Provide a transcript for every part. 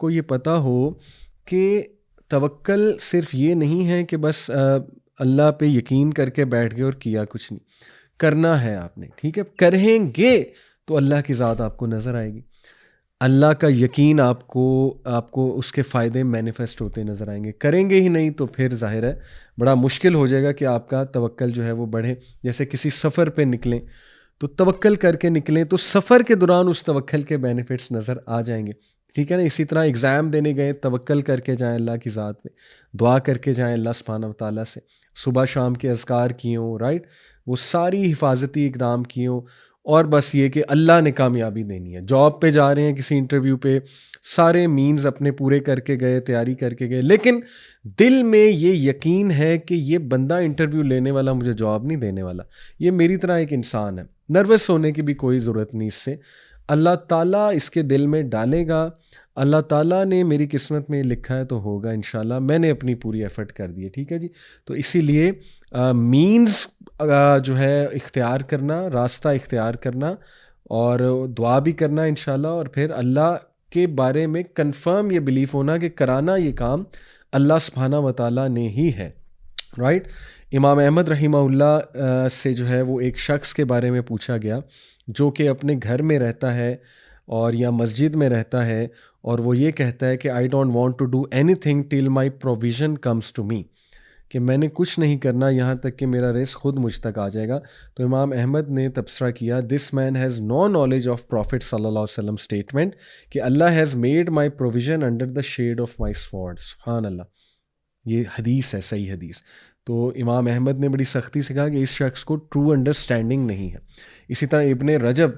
کو یہ پتہ ہو کہ توکل صرف یہ نہیں ہے کہ بس اللہ پہ یقین کر کے بیٹھ گئے اور کیا کچھ نہیں، کرنا ہے آپ نے، ٹھیک ہے، کریں گے تو اللہ کی ذات آپ کو نظر آئے گی، اللہ کا یقین آپ کو اس کے فائدے مینیفیسٹ ہوتے نظر آئیں گے. کریں گے ہی نہیں تو پھر ظاہر ہے بڑا مشکل ہو جائے گا کہ آپ کا توکل جو ہے وہ بڑھے. جیسے کسی سفر پہ نکلیں تو توکل کر کے نکلیں تو سفر کے دوران اس توکل کے بینیفٹس نظر آ جائیں گے، ٹھیک ہے نا. اسی طرح اگزام دینے گئے، توکل کر کے جائیں اللہ کی ذات پہ، دعا کر کے جائیں اللہ سبحانہ و تعالیٰ سے، صبح شام کے اذکار کیے ہوں، رائٹ، وہ ساری حفاظتی اقدام کیے ہوں، اور بس یہ کہ اللہ نے کامیابی دینی ہے. جاب پہ جا رہے ہیں کسی انٹرویو پہ، سارے مینز اپنے پورے کر کے گئے، تیاری کر کے گئے، لیکن دل میں یہ یقین ہے کہ یہ بندہ انٹرویو لینے والا مجھے جاب نہیں دینے والا، یہ میری طرح ایک انسان ہے. نروس ہونے کی بھی کوئی ضرورت نہیں اس سے، اللہ تعالیٰ اس کے دل میں ڈالے گا، اللہ تعالیٰ نے میری قسمت میں لکھا ہے تو ہوگا انشاءاللہ، میں نے اپنی پوری ایفرٹ کر دی ہے، ٹھیک ہے جی. تو اسی لیے مینز جو ہے اختیار کرنا، راستہ اختیار کرنا، اور دعا بھی کرنا انشاءاللہ، اور پھر اللہ کے بارے میں کنفرم یہ بلیف ہونا کہ کرانا یہ کام اللہ سبحانہ و تعالیٰ نے ہی ہے، رائٹ. امام احمد رحمہ اللہ سے جو ہے وہ ایک شخص کے بارے میں پوچھا گیا جو کہ اپنے گھر میں رہتا ہے اور یا مسجد میں رہتا ہے، اور وہ یہ کہتا ہے کہ I don't want to do anything till my provision comes to me, کہ میں نے کچھ نہیں کرنا یہاں تک کہ میرا رزق خود مجھ تک آ جائے گا. تو امام احمد نے تبصرہ کیا، this man has no knowledge of prophet صلی اللہ علیہ وسلم اسٹیٹمنٹ کہ Allah has made my provision under the shade of my sword. سبحان اللہ، یہ حدیث ہے، صحیح حدیث. تو امام احمد نے بڑی سختی سے کہا کہ اس شخص کو ٹرو انڈرسٹینڈنگ نہیں ہے. اسی طرح ابن رجب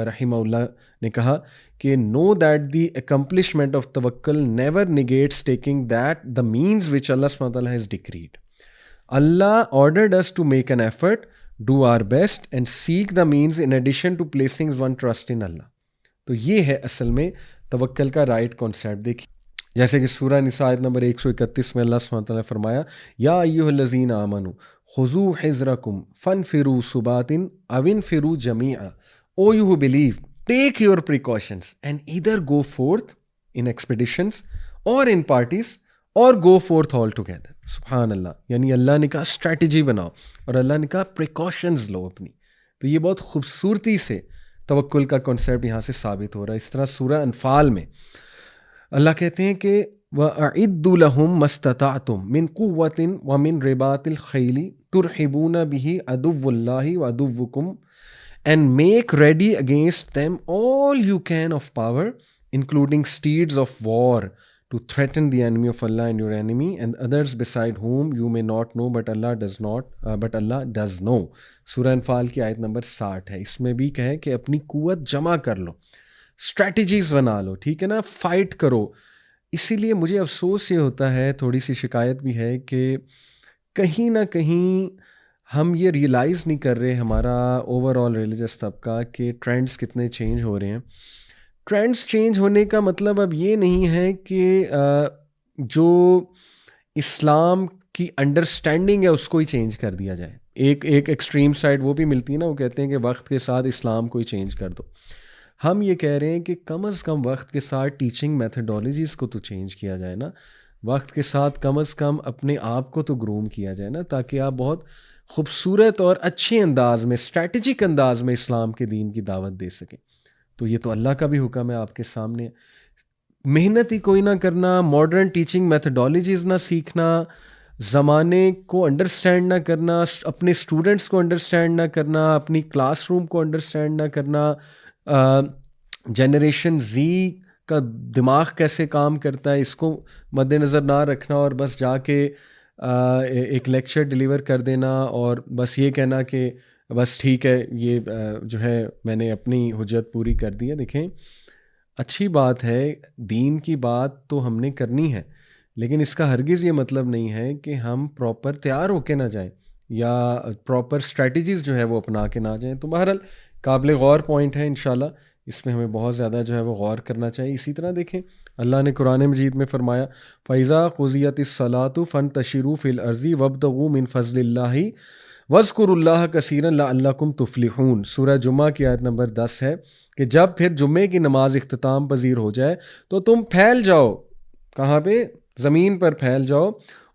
رحمہ اللہ نے کہا کہ know that the accomplishment of توکل never negates taking that the means which Allah سبحانہ وتعالیٰ has decreed. Allah ordered us to make an effort, do our best and seek the means in addition to placing one trust in Allah. تو یہ ہے اصل میں توکل کا right concept. دیکھیے جیسے کہ سورہ نساء آیت نمبر 131 میں اللہ سبحانہ وتعالیٰ نے فرمایا، یا ایھا الذین آمنوا خذوا حذرکم فانفروا ثبات او انفروا جمیعا. او you who believe, take your precautions and either go forth in expeditions or in parties or go forth all together. سبحان اللہ، یعنی اللہ نے کہا اسٹریٹجی بناؤ، اور اللہ نے کہا پریکاشنز لو اپنی. تو یہ بہت خوبصورتی سے توکل کا کنسیپٹ یہاں سے ثابت ہو رہا ہے. اس طرح سورہ انفال میں اللہ کہتے ہیں کہ وَأَعِدُّوا لَهُم مَّا اسْتَطَعْتُم مِّن قُوَّةٍ وَمِن رِّبَاطِ الْخَيْلِ تُرْحِبُونَ بِهِ عَدُوَّ اللَّهِ وَعَدُوَّكُمْ and make ready against them all you can of power including steeds of war to threaten the enemy of Allah and your enemy and others beside whom you may not know but Allah does know. سورہ انفال کی آیت number 60 ہے. اس میں بھی کہے کہ اپنی قوت جمع کر لو، اسٹریٹجیز بنا لو، ٹھیک ہے نا، فائٹ کرو. اسی لیے مجھے افسوس یہ ہوتا ہے، تھوڑی سی شکایت بھی ہے کہ کہیں نہ کہیں ہم یہ ریئلائز نہیں کر رہے، ہمارا اوور آل ریلیجس طبقہ، کہ ٹرینڈز کتنے چینج ہو رہے ہیں. ٹرینڈز چینج ہونے کا مطلب اب یہ نہیں ہے کہ جو اسلام کی انڈرسٹینڈنگ ہے اس کو ہی چینج کر دیا جائے. ایک ایکسٹریم سائڈ وہ بھی ملتی ہے نا، وہ کہتے ہیں کہ وقت کے ساتھ اسلام کو ہی چینج کر دو. ہم یہ کہہ رہے ہیں کہ کم از کم وقت کے ساتھ ٹیچنگ میتھڈالوجیز کو تو چینج کیا جائے نا، وقت کے ساتھ کم از کم اپنے آپ کو تو گروم کیا جائے نا، تاکہ آپ بہت خوبصورت اور اچھے انداز میں، اسٹریٹجک انداز میں اسلام کے دین کی دعوت دے سکیں. تو یہ تو اللہ کا بھی حکم ہے آپ کے سامنے. محنت ہی کوئی نہ کرنا، ماڈرن ٹیچنگ میتھڈالوجیز نہ سیکھنا، زمانے کو انڈرسٹینڈ نہ کرنا، اپنے اسٹوڈنٹس کو انڈرسٹینڈ نہ کرنا، اپنی کلاس روم کو انڈرسٹینڈ نہ کرنا، جنریشن زی کا دماغ کیسے کام کرتا ہے اس کو مد نظر نہ رکھنا، اور بس جا کے ایک لیکچر ڈیلیور کر دینا اور بس یہ کہنا کہ بس ٹھیک ہے، یہ جو ہے میں نے اپنی حجت پوری کر دی ہے. دیکھیں اچھی بات ہے، دین کی بات تو ہم نے کرنی ہے، لیکن اس کا ہرگز یہ مطلب نہیں ہے کہ ہم پراپر تیار ہو کے نہ جائیں یا پراپر اسٹریٹجیز جو ہے وہ اپنا کے نہ جائیں. تو بہرحال قابل غور پوائنٹ ہے، انشاءاللہ اس میں ہمیں بہت زیادہ جو ہے وہ غور کرنا چاہیے. اسی طرح دیکھیں اللہ نے قرآن مجید میں فرمایا، فَإِذَا قُضِيَتِ الصَّلَاةُ فَانتَشِرُوا فِي الْأَرْضِ وَابْتَغُوا مِن فَضْلِ اللَّهِ وَاذْكُرُوا اللَّهَ كَثِيرًا لَعَلَّكُمْ تُفْلِحُونَ، سورہ جمعہ کی آیت نمبر 10 ہے کہ جب پھر جمعے کی نماز اختتام پذیر ہو جائے تو تم پھیل جاؤ، کہاں پہ؟ زمین پر پھیل جاؤ،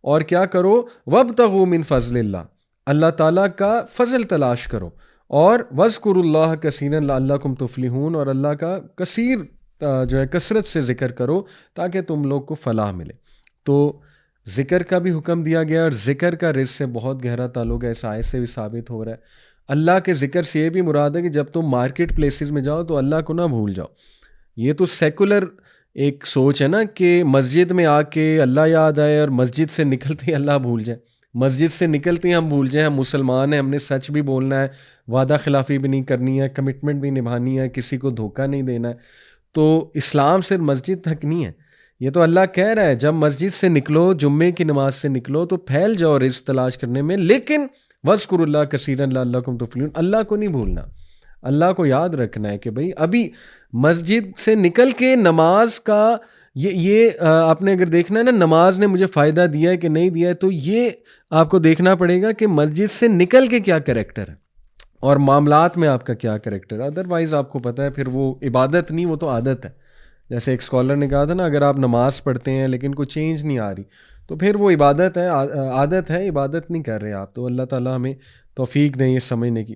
اور کیا کرو؟ وَابْتَغُوا مِن فَضْلِ اللَّهِ، اللہ تعالیٰ کا فضل تلاش کرو، اور وَاذْكُرُوا اللَّهَ كَثِيرًا لَعَلَّكُمْ تُفْلِحُونَ، اور اللہ کا کثیر جو ہے کثرت سے ذکر کرو تاکہ تم لوگ کو فلاح ملے۔ تو ذکر کا بھی حکم دیا گیا، اور ذکر کا رزق سے بہت گہرا تعلق ہے، اس آیت سے بھی ثابت ہو رہا ہے۔ اللہ کے ذکر سے یہ بھی مراد ہے کہ جب تم مارکیٹ پلیسز میں جاؤ تو اللہ کو نہ بھول جاؤ۔ یہ تو سیکولر ایک سوچ ہے نا کہ مسجد میں آ کے اللہ یاد آئے اور مسجد سے نکلتے ہی اللہ بھول جائے، مسجد سے نکلتے ہی ہم بھول جائیں ہم مسلمان ہیں، ہم نے سچ بھی بولنا ہے، وعدہ خلافی بھی نہیں کرنی ہے، کمٹمنٹ بھی نبھانی ہے، کسی کو دھوکہ نہیں دینا ہے۔ تو اسلام صرف مسجد تک نہیں ہے، یہ تو اللہ کہہ رہا ہے جب مسجد سے نکلو، جمعے کی نماز سے نکلو تو پھیل جاؤ رزق تلاش کرنے میں، لیکن وَاذْكُرُوا اللَّهَ كَثِيرًا لَعَلَّكُمْ تُفْلِحُونَ، اللہ کو نہیں بھولنا، اللہ کو یاد رکھنا ہے کہ بھئی ابھی مسجد سے نکل کے نماز کا یہ آپ نے اگر دیکھنا ہے نا نماز نے مجھے فائدہ دیا ہے کہ نہیں دیا ہے، تو یہ آپ کو دیکھنا پڑے گا کہ مسجد سے نکل کے کیا کریکٹر ہے اور معاملات میں آپ کا کیا کریکٹر ہے۔ ادروائز آپ کو پتہ ہے پھر وہ عبادت نہیں، وہ تو عادت ہے۔ جیسے ایک اسکالر نے کہا تھا نا، اگر آپ نماز پڑھتے ہیں لیکن کوئی چینج نہیں آ رہی تو پھر وہ عبادت ہے، عادت ہے، عبادت نہیں کر رہے آپ۔ تو اللہ تعالیٰ ہمیں توفیق دیں یہ سمجھنے کی۔